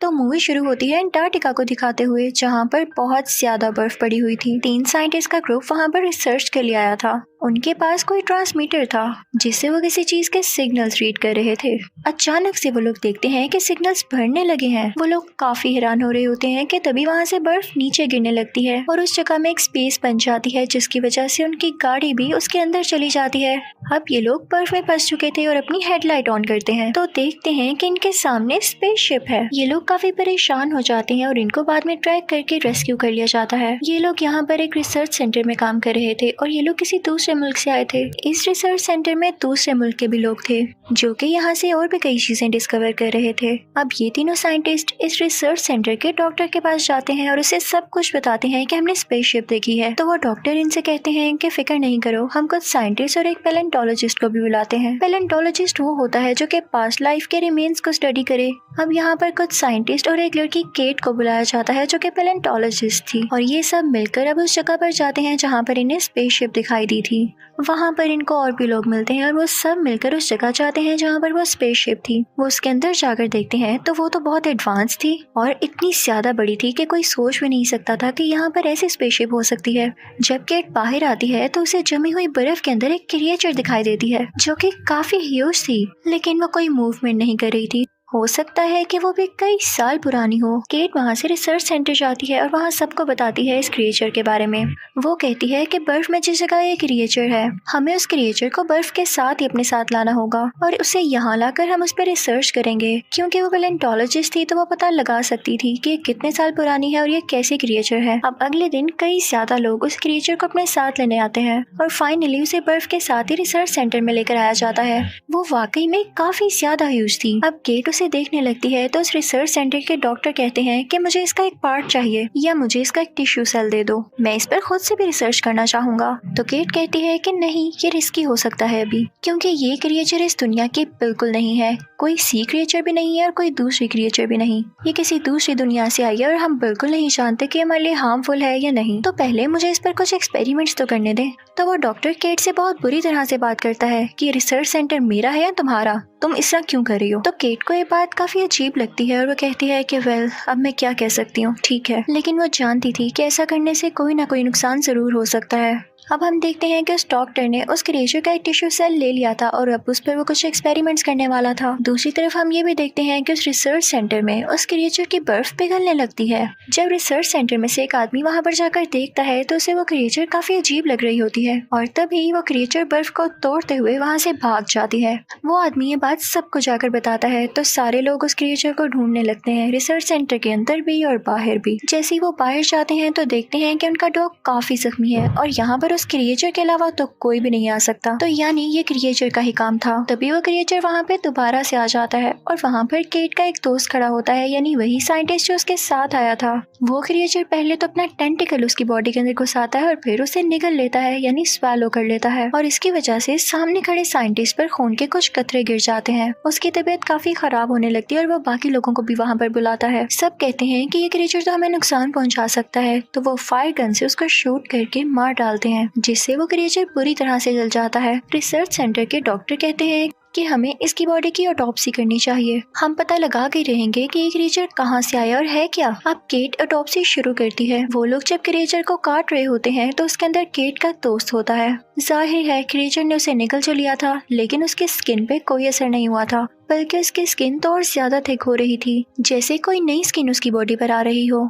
तो मूवी शुरू होती है अंटार्कटिका को दिखाते हुए, जहाँ पर बहुत ज्यादा बर्फ पड़ी हुई थी। 3 साइंटिस्ट का ग्रुप वहाँ पर रिसर्च के लिए आया था। उनके पास कोई ट्रांसमीटर था जिससे वो किसी चीज के सिग्नल्स रीड कर रहे थे। अचानक से वो लोग देखते हैं कि सिग्नल्स बढ़ने लगे हैं। वो लोग काफी हैरान हो रहे होते हैं कि तभी वहाँ से बर्फ नीचे गिरने लगती है और उस जगह में एक स्पेस बन जाती है, जिसकी वजह से उनकी गाड़ी भी उसके अंदर चली जाती है। अब ये लोग बर्फ में फंस चुके थे और अपनी हेडलाइट ऑन करते हैं तो देखते हैं कि इनके सामने स्पेसशिप है। ये लोग काफी परेशान हो जाते हैं और इनको बाद में ट्रैक करके रेस्क्यू कर लिया जाता है। ये लोग यहाँ पर एक रिसर्च सेंटर में काम कर रहे थे और ये लोग किसी दूसरे मुल्क से आए थे। इस रिसर्च सेंटर में दूसरे मुल्क के भी लोग थे जो कि यहाँ से और भी कई चीजें डिस्कवर कर रहे थे। अब ये तीनों साइंटिस्ट इस रिसर्च सेंटर के डॉक्टर के पास जाते हैं और उसे सब कुछ बताते हैं कि हमने स्पेसशिप देखी है। तो वो डॉक्टर इनसे कहते हैं कि फिक्र नहीं करो, हम कुछ साइंटिस्ट और एक पैलेंटोलॉजिस्ट को भी बुलाते हैं। पैलेंटोलॉजिस्ट वो होता है जो कि पास्ट लाइफ के रिमेन्स को स्टडी करे। अब यहाँ पर कुछ साइंटिस्ट और एक लड़की केट को बुलाया जाता है जो कि पैलेंटोलॉजिस्ट थी और ये सब मिलकर अब उस जगह पर जाते हैं जहाँ पर इन्हें स्पेसशिप दिखाई दी थी। वहाँ पर इनको और भी लोग मिलते हैं और वो सब मिलकर उस जगह जाते हैं जहाँ पर वो स्पेसशिप थी। वो उसके अंदर जाकर देखते हैं तो वो तो बहुत एडवांस थी और इतनी ज्यादा बड़ी थी कि कोई सोच भी नहीं सकता था कि यहाँ पर ऐसी स्पेसशिप हो सकती है। जब केट बाहर आती है तो उसे जमी हुई बर्फ के अंदर एक क्रिएचर दिखाई देती है जो कि काफी ह्यूज थी, लेकिन वो कोई मूवमेंट नहीं कर रही थी। हो सकता है कि वो भी कई साल पुरानी हो। केट वहाँ से रिसर्च सेंटर जाती है और वहाँ सबको बताती है इस क्रिएचर के बारे में। वो कहती है कि बर्फ में जिस जगह ये क्रिएचर है, हमें उस क्रिएचर को बर्फ के साथ ही अपने साथ लाना होगा और उसे यहाँ लाकर हम उस पर रिसर्च करेंगे। क्योंकि वो पैलेंटोलॉजिस्ट थी तो वो पता लगा सकती थी कि कितने साल पुरानी है और ये कैसी क्रिएचर है। अब अगले दिन कई ज्यादा लोग उस क्रिएचर को अपने साथ लेने आते हैं और फाइनली उसे बर्फ के साथ ही रिसर्च सेंटर में लेकर आया जाता है। वो वाकई में काफी ज्यादा ह्यूज थी। अब केट उसे देखने लगती है तो उस रिसर्च सेंटर के डॉक्टर कहते हैं कि मुझे इसका एक पार्ट चाहिए या मुझे इसका एक टिश्यू सेल दे दो, मैं इस पर खुद से भी रिसर्च करना चाहूंगा। तो केट कहती है कि नहीं, ये रिस्की हो सकता है अभी, क्योंकि ये क्रिएचर इस दुनिया की बिल्कुल नहीं है। कोई सी क्रिएचर भी नहीं है और कोई दूसरी क्रिएचर भी नहीं। ये किसी दूसरी दुनिया से आई है और हम बिल्कुल नहीं जानते कि हमारे लिए हार्मफुल है या नहीं। तो पहले मुझे इस पर कुछ एक्सपेरिमेंट्स तो करने दें। तो वो डॉक्टर केट से बहुत बुरी तरह से बात करता है कि रिसर्च सेंटर मेरा है या तुम्हारा, तुम इस तरह क्यों कर रही हो। तो केट को ये बात काफी अजीब लगती है और वो कहती है कि वेल, अब मैं क्या कह सकती हूँ, ठीक है। लेकिन वो जानती थी कि ऐसा करने से कोई ना कोई नुकसान जरूर हो सकता है। अब हम देखते हैं कि उस डॉक्टर ने उस क्रिएचर का एक टिश्यू सेल ले लिया था और अब उस पर वो कुछ एक्सपेरिमेंट्स करने वाला था। दूसरी तरफ हम ये भी देखते हैं कि उस रिसर्च सेंटर में उस क्रिएचर की बर्फ पिघलने लगती है। जब रिसर्च सेंटर में से एक आदमी वहाँ पर जाकर देखता है तो उसे वो क्रिएचर काफी अजीब लग रही होती है और तभी वो क्रिएचर बर्फ को तोड़ते हुए वहाँ से भाग जाती है। वो आदमी ये बात सबको जाकर बताता है तो सारे लोग उस क्रिएचर को ढूंढने लगते हैं, रिसर्च सेंटर के अंदर भी और बाहर भी। जैसे ही वो बाहर जाते हैं तो देखते हैं कि उनका डॉग काफी जख्मी है और यहाँ पर उस क्रिएचर के अलावा तो कोई भी नहीं आ सकता। तो यानी ये क्रिएचर का ही काम था। तभी वो क्रिएचर वहाँ पे दोबारा से आ जाता है और वहाँ पर केट का एक दोस्त खड़ा होता है, यानी वही साइंटिस्ट जो उसके साथ आया था। वो क्रिएचर पहले तो अपना टेंटिकल उसकी बॉडी के अंदर घुसाता है और फिर उसे निगल लेता है, यानी स्वैलो कर लेता है और इसकी वजह से सामने खड़े साइंटिस्ट पर खून के कुछ कतरे गिर जाते हैं। उसकी तबीयत काफी खराब होने लगती है और वो बाकी लोगों को भी वहाँ पर बुलाता है। सब कहते हैं कि ये क्रिएचर तो हमें नुकसान पहुँचा सकता है, तो वो फायर गन से उसको शूट करके मार डालते हैं, जिससे वो क्रिएचर पूरी तरह से जल जाता है। रिसर्च सेंटर के डॉक्टर कहते हैं कि हमें इसकी बॉडी की ऑटोप्सी करनी चाहिए, हम पता लगा के रहेंगे कि ये क्रिएचर कहाँ से आया और है क्या। अब केट ऑटोप्सी शुरू करती है। वो लोग जब क्रिएचर को काट रहे होते हैं तो उसके अंदर केट का दोस्त होता है। जाहिर है क्रिएचर ने उसे निगल तो लिया था, लेकिन उसके स्किन पे कोई असर नहीं हुआ था, बल्कि उसकी स्किन तो और ज्यादा थिक हो रही थी, जैसे कोई नई स्किन उसकी बॉडी पर आ रही हो।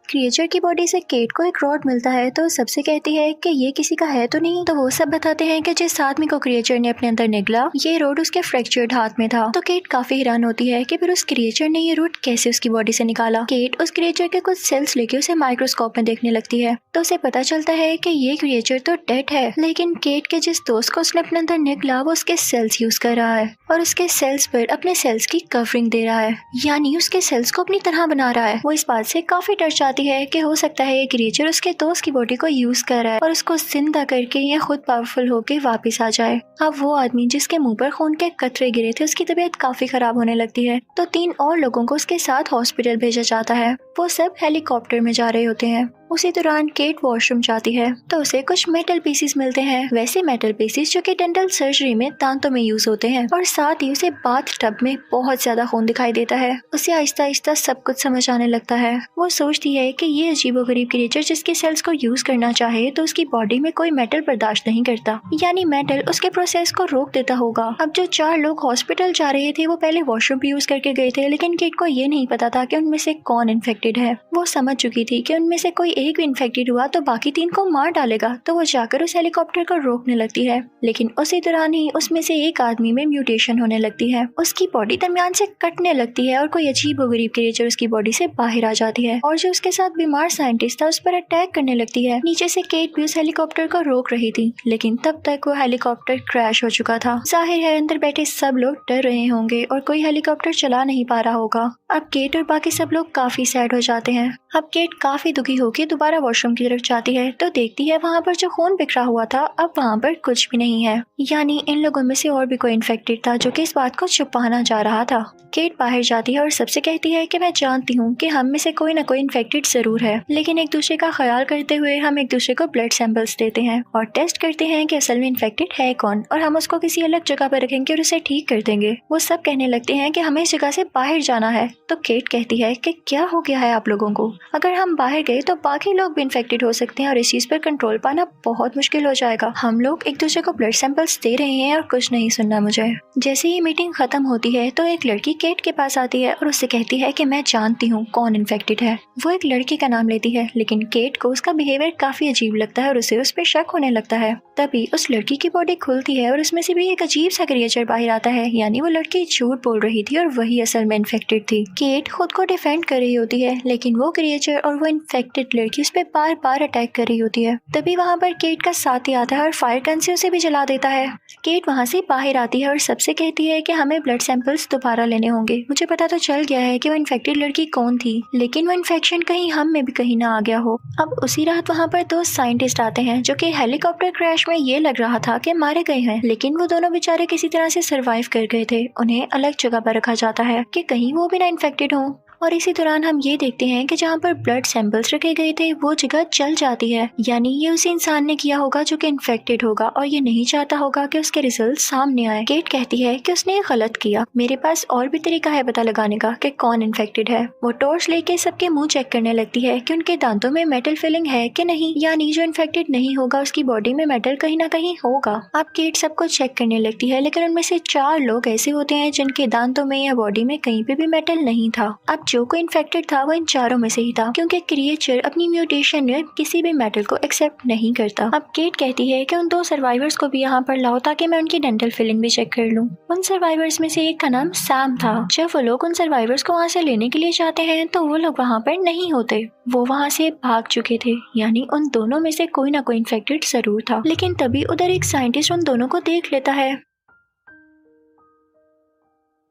क्रिएचर की बॉडी से केट को एक रॉड मिलता है तो सबसे कहती है कि ये किसी का है तो नहीं। तो वो सब बताते हैं कि जिस आदमी को क्रिएचर ने अपने अंदर निगला, ये रोड उसके फ्रैक्चर्ड हाथ में था। तो केट काफी हैरान होती है कि फिर उस क्रिएचर ने ये रोड कैसे उसकी बॉडी से निकाला। केट उस क्रिएचर के कुछ सेल्स लेके उसे माइक्रोस्कोप में देखने लगती है तो उसे पता चलता है कि ये क्रिएचर तो डेड है, लेकिन केट के जिस दोस्त को उसने अपने अंदर निगला वो उसके सेल्स यूज कर रहा है और उसके सेल्स पर अपने सेल्स की कवरिंग दे रहा है, यानी उसके सेल्स को अपनी तरह बना रहा है। वो इस बात से काफी डर जाती है कि हो सकता है ये क्रिएचर उसके दोस्त की बॉडी को यूज कर रहा है और उसको जिंदा करके ये खुद पावरफुल होके वापस आ जाए। अब वो आदमी जिसके मुंह पर खून के कतरे गिरे थे उसकी तबीयत काफी खराब होने लगती है तो 3 और लोगों को उसके साथ हॉस्पिटल भेजा जाता है। वो सब हेलीकॉप्टर में जा रहे होते हैं। उसी दौरान केट वॉशरूम जाती है तो उसे कुछ मेटल पीसेस मिलते हैं, वैसे मेटल पीसेस जो कि डेंटल सर्जरी में दांतों में यूज होते हैं। और साथ ही उसे बाथ टब में बहुत ज्यादा खून दिखाई देता है। उसे आहिस्ता आहिस्ता सब कुछ समझ आने लगता है। वो सोचती है कि ये अजीबोगरीब क्रिएचर जिसके सेल्स को यूज करना चाहे तो उसकी बॉडी में कोई मेटल बर्दाश्त नहीं करता, यानी मेटल उसके प्रोसेस को रोक देता होगा। अब जो 4 लोग हॉस्पिटल जा रहे थे वो पहले वॉशरूम भी यूज करके गए थे, लेकिन केट को ये नहीं पता था कि उनमें से कौन इन्फेक्टेड है। वो समझ चुकी थी कि उनमें से कोई एक भी इन्फेक्टेड हुआ तो बाकी 3 को मार डालेगा, तो वो जाकर उस हेलीकॉप्टर को रोकने लगती है। लेकिन उसी दौरान ही उसमें से एक आदमी में म्यूटेशन होने लगती है। उसकी बॉडी दरमियान से कटने लगती है और कोई अजीबोगरीब क्रिएचर उसकी बॉडी से बाहर आ जाती है और जो उसके साथ बीमार साइंटिस्ट था उस पर अटैक करने लगती है। नीचे से केट भी उस हेलीकॉप्टर को रोक रही थी, लेकिन तब तक वो हेलीकॉप्टर क्रैश हो चुका था। जाहिर है अंदर बैठे सब लोग डर रहे होंगे और कोई हेलीकॉप्टर चला नहीं पा रहा होगा। अब केट और बाकी सब लोग काफी सैड हो जाते हैं। अब केट काफी दुखी होकर दोबारा वॉशरूम की तरफ जाती है तो देखती है वहाँ पर जो खून बिखरा हुआ था अब वहाँ पर कुछ भी नहीं है, यानी इन लोगों में से और भी कोई इन्फेक्टेड था जो कि इस बात को छुपाना चाह रहा था। केट बाहर जाती है और सबसे कहती है कि मैं जानती हूँ कि हम में से कोई ना कोई इन्फेक्टेड जरूर है, लेकिन एक दूसरे का ख्याल करते हुए हम एक दूसरे को ब्लड सैंपल्स देते हैं और टेस्ट करते हैं कि असल में इन्फेक्टेड है कौन, और हम उसको किसी अलग जगह पर रखेंगे और उसे ठीक कर देंगे। वो सब कहने लगते हैं कि हमें इस जगह से बाहर जाना है। तो केट कहती है कि क्या हो गया है आप लोगों को, अगर हम बाहर गए तो बाकी लोग भी इन्फेक्टेड हो सकते हैं और इस चीज पर कंट्रोल पाना बहुत मुश्किल हो जाएगा। हम लोग एक दूसरे को ब्लड सैंपल्स दे रहे हैं और कुछ नहीं सुनना मुझे। जैसे ही मीटिंग खत्म होती है तो एक लड़की केट के पास आती है और उससे कहती है कि मैं जानती हूँ कौन इन्फेक्टेड है। वो एक लड़की का नाम लेती है, लेकिन केट को उसका बिहेवियर काफी अजीब लगता है और उसे उस पर शक होने लगता है। तभी उस लड़की की बॉडी खुलती है और उसमें से भी एक अजीब सा क्रिएचर बाहर आता है, यानी वो लड़की झूठ बोल रही थी और वही असल में इन्फेक्टेड थी। केट खुद को डिफेंड कर रही होती है, लेकिन वो क्रिएचर और वो इन्फेक्टेड लड़की उस पर बार बार अटैक कर रही होती है। तभी वहाँ पर केट का साथी आता है और फायर गन से उसे भी जला देता है। केट वहाँ से बाहर आती है और सबसे कहती है कि हमें ब्लड सैंपल्स दोबारा लेने होंगे। मुझे पता तो चल गया है कि वो इन्फेक्टेड लड़की कौन थी, लेकिन वो इन्फेक्शन कहीं हम में भी कहीं ना आ गया हो। अब उसी रात वहाँ पर 2 साइंटिस्ट आते हैं जो कि हेलीकॉप्टर क्रैश में ये लग रहा था कि मारे गए हैं, लेकिन वो दोनों बेचारे किसी तरह से सरवाइव कर गए थे। उन्हें अलग जगह पर रखा जाता है कि कहीं वो भी ना इन्फेक्टेड हो। और इसी दौरान हम ये देखते हैं कि जहाँ पर ब्लड सैंपल्स रखे गए थे वो जगह जल जाती है, यानी ये उसी इंसान ने किया होगा जो कि इन्फेक्टेड होगा और ये नहीं चाहता होगा कि उसके रिजल्ट सामने आए। केट कहती है कि उसने गलत किया, मेरे पास और भी तरीका है पता लगाने का कि कौन इन्फेक्टेड है। वो टॉर्च लेके सबके मुंह चेक करने लगती है कि उनके दांतों में मेटल फिलिंग है कि नहीं, यानी जो इन्फेक्टेड नहीं होगा उसकी बॉडी में मेटल कहीं ना कहीं होगा। अब केट सबको चेक करने लगती है, लेकिन उनमें से 4 लोग ऐसे होते हैं जिनके दांतों में या बॉडी में कहीं पे भी मेटल नहीं था। अब जो कोई इन्फेक्टेड था वो इन 4 में से ही था, क्योंकि क्रिएचर अपनी म्यूटेशन में किसी भी मेटल को एक्सेप्ट नहीं करता। अब केट कहती है कि उन 2 सर्वाइवर्स को भी यहाँ पर लाओ ताकि मैं उनकी डेंटल फिलिंग भी चेक कर लूं। उन सर्वाइवर्स में से एक का नाम सैम था। जब वो लोग उन सर्वाइवर्स को वहाँ से लेने के लिए जाते हैं तो वो लोग वहाँ पर नहीं होते, वो वहाँ से भाग चुके थे, यानी उन दोनों में से कोई ना कोई इन्फेक्टेड जरूर था। लेकिन तभी उधर एक साइंटिस्ट उन दोनों को देख लेता है।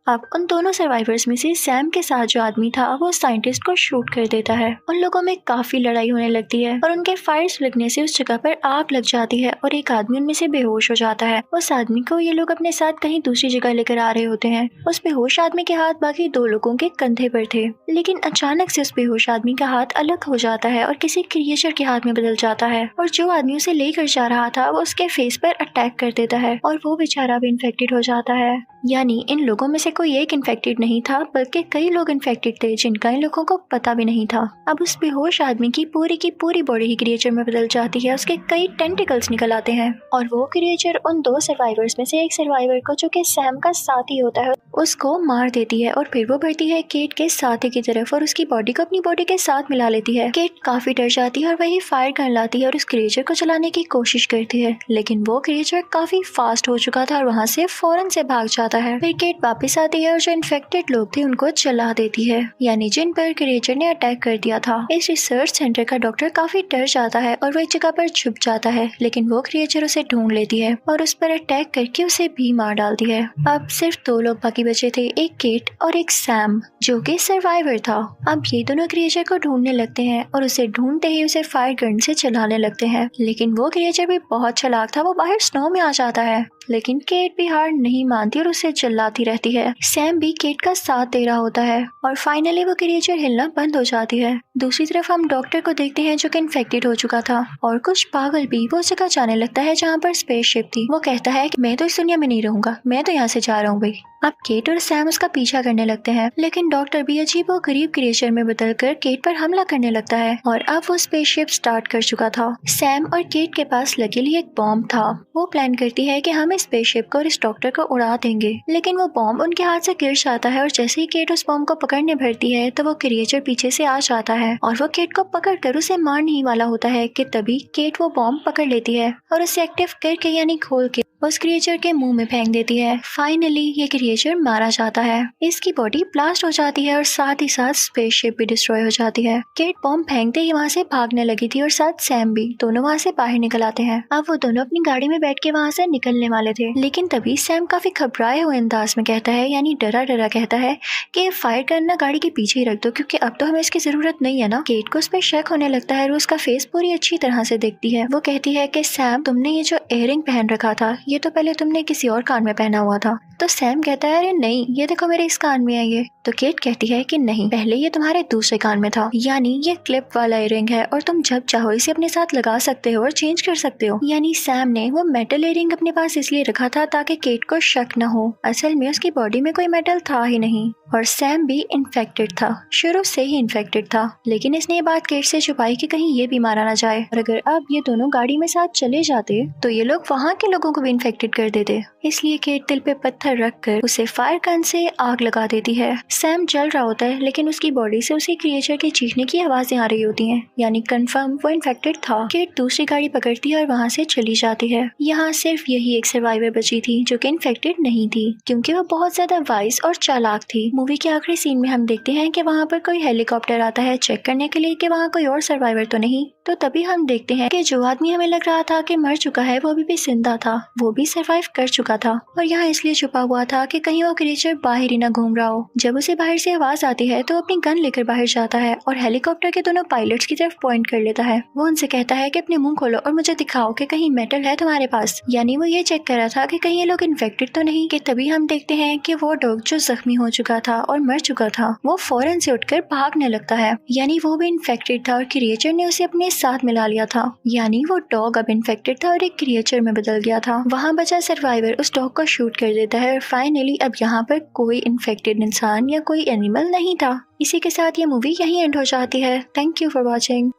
अब उन दोनों सर्वाइवर्स में से सैम के साथ जो आदमी था वो साइंटिस्ट को शूट कर देता है। उन लोगों में काफी लड़ाई होने लगती है और उनके फायर्स लगने से उस जगह पर आग लग जाती है और एक आदमी उनमें से बेहोश हो जाता है। उस आदमी को ये लोग अपने साथ कहीं दूसरी जगह लेकर आ रहे होते हैं। उस बेहोश आदमी के हाथ बाकी 2 लोगों के कंधे पर थे, लेकिन अचानक से उस बेहोश आदमी का हाथ अलग हो जाता है और किसी क्रिएचर के हाथ में बदल जाता है और जो आदमी उसे लेकर जा रहा था वो उसके फेस पर अटैक कर देता है और वो बेचारा भी इन्फेक्टेड हो जाता है। यानी इन लोगों में से कोई एक इन्फेक्टेड नहीं था, बल्कि कई लोग इन्फेक्टेड थे जिनका इन लोगों को पता भी नहीं था। अब उस बेहोश आदमी की पूरी बॉडी ही क्रिएचर में बदल जाती है, उसके कई टेंटिकल्स निकल आते हैं और वो क्रिएचर उन 2 सर्वाइवर्स में से एक सर्वाइवर को जो कि सैम का साथी होता है उसको मार देती है और फिर वो बढ़ती है केट के साथी की तरफ और उसकी बॉडी को अपनी बॉडी के साथ मिला लेती है। केट काफी डर जाती है और वही फायर गन लाती है और उस क्रिएचर को चलाने की कोशिश करती है, लेकिन वो क्रिएचर काफी फास्ट हो चुका था और वहाँ से फौरन से भाग जाता है। फिर केट वापस आती है और जो इन्फेक्टेड लोग थे उनको जला देती है, यानी जिन पर क्रिएचर ने अटैक कर दिया था। इस रिसर्च सेंटर का डॉक्टर काफी डर जाता है और वो एक जगह पर छुप जाता है, लेकिन वो क्रिएचर उसे ढूंढ लेती है और उस पर अटैक करके उसे भी मार डालती है। अब सिर्फ 2 लोग बाकी बचे थे, एक केट और एक सैम जो कि सर्वाइवर था। अब ये दोनों क्रिएचर को ढूंढने लगते हैं और उसे ढूंढते ही उसे फायर गन से चलाने लगते हैं, लेकिन वो क्रिएचर भी बहुत चालाक था, वो बाहर स्नो में आ जाता है। लेकिन केट भी हार नहीं मानती और उसे चिल्लाती रहती है। सैम भी केट का साथ दे रहा होता है और फाइनली वो क्रिएचर हिलना बंद हो जाती है। दूसरी तरफ हम डॉक्टर को देखते हैं जो कि इन्फेक्टेड हो चुका था और कुछ पागल भी वो जगह जाने लगता है जहाँ पर स्पेसशिप थी। वो कहता है कि मैं तो इस दुनिया में नहीं रहूंगा, मैं तो यहाँ से जा रहा हूँ भाई। अब केट और सैम उसका पीछा करने लगते हैं, लेकिन डॉक्टर भी अजीब और गरीब क्रिएचर में बदलकर केट पर हमला करने लगता है और अब वो स्पेसशिप स्टार्ट कर चुका था। सैम और केट के पास लकीली एक बॉम्ब था। वो प्लान करती है कि हम इस स्पेसशिप को और इस डॉक्टर को उड़ा देंगे, लेकिन वो बॉम्ब उनके हाथ से गिर जाता है और जैसे ही केट उस बॉम्ब को पकड़ने भरती है तो वो क्रिएचर पीछे से आ जाता है और वो केट को पकड़ कर उसे मारने ही वाला होता है कि तभी केट वो बॉम्ब पकड़ लेती है और उसे एक्टिव करके यानी खोल के उस क्रिएचर के मुंह में फेंक देती है। फाइनली ये क्रिएचर मारा जाता है, इसकी बॉडी ब्लास्ट हो जाती है और साथ ही साथ स्पेसशिप भी डिस्ट्रॉय हो जाती है। केट बॉम्ब फेंकते ही वहाँ से भागने लगी थी और साथ सैम भी, दोनों वहाँ से बाहर निकल आते हैं। अब वो दोनों अपनी गाड़ी में बैठ के वहाँ से निकलने वाले थे, लेकिन तभी सैम काफी घबराए हुए अंदाज में कहता है, यानी डरा डरा कहता है कि फायर करना गाड़ी के पीछे ही रख दो क्योंकि अब तो हमें इसकी जरूरत नहीं है ना। केट को उस पर शक होने लगता है और उसका फेस पूरी अच्छी तरह से देखती है। वो कहती है कि सैम, तुमने ये जो इयररिंग पहन रखा था ये तो पहले तुमने किसी और कान में पहना हुआ था। तो सैम कहता है, अरे नहीं, ये देखो मेरे इस कान में है ये। तो केट कहती है कि नहीं, पहले ये तुम्हारे दूसरे कान में था, यानी ये क्लिप वाला इयररिंग है और तुम जब चाहो इसे अपने साथ लगा सकते हो और चेंज कर सकते हो। यानी सैम ने वो मेटल इयररिंग अपने पास इसलिए रखा था ताकि केट को शक न हो, असल में उसकी बॉडी में कोई मेटल था ही नहीं और सैम भी इन्फेक्टेड था, शुरू से ही इन्फेक्टेड था। लेकिन इसने ये बात केट से छुपाई कि कहीं ये भी मारा ना जाए और अगर अब ये दोनों गाड़ी में साथ चले जाते तो ये लोग वहाँ के लोगों को भी इन्फेक्टेड कर देते। इसलिए केट दिल पे पत्थर रखकर उसे फायर गन से आग लगा देती है। सैम जल रहा होता है लेकिन उसकी बॉडी से उसी क्रिएचर के चीखने की आवाजें आ रही होती हैं, यानी कंफर्म वो इन्फेक्टेड था। केट दूसरी गाड़ी पकड़ती है और वहाँ से चली जाती है। यहाँ सिर्फ यही एक सर्वाइवर बची थी जो कि इन्फेक्टेड नहीं थी क्योंकि वो बहुत ज्यादा वाइज और चालाक थी। मूवी के आखिरी सीन में हम देखते हैं कि वहाँ पर कोई हेलीकॉप्टर आता है चेक करने के लिए कि वहाँ कोई और सर्वाइवर तो नहीं। तो तभी हम देखते हैं कि जो आदमी हमें लग रहा था कि मर चुका है वो अभी भी जिंदा था, वो भी सर्वाइव कर चुका था और यहाँ इसलिए छुपा हुआ था कि कहीं वो क्रिएचर बाहर ही ना घूम रहा हो। जब उसे बाहर से आवाज आती है तो अपनी गन लेकर बाहर जाता है और हेलीकॉप्टर के दोनों पायलट्स की तरफ पॉइंट कर लेता है। वो उनसे कहता है कि अपने मुंह खोलो और मुझे दिखाओ कि कहीं मेटल है तुम्हारे पास, यानी वो ये चेक कर रहा था कि कहीं ये लोग इन्फेक्टेड तो नहीं। कि तभी हम देखते हैं कि वो डॉग जो जख्मी हो चुका था और मर चुका था वो फौरन से उठकर भागने लगता है, यानी वो भी इन्फेक्टेड था और क्रिएचर ने उसे अपने साथ मिला लिया था, यानी वो डॉग अब इन्फेक्टेड था और एक क्रिएचर में बदल गया था। वहाँ बचा सर्वाइवर उस डॉग को शूट कर देता है और फाइनली अब यहाँ पर कोई इन्फेक्टेड इंसान या कोई एनिमल नहीं था। इसी के साथ ये मूवी यहीं एंड हो जाती है। Thank you for watching.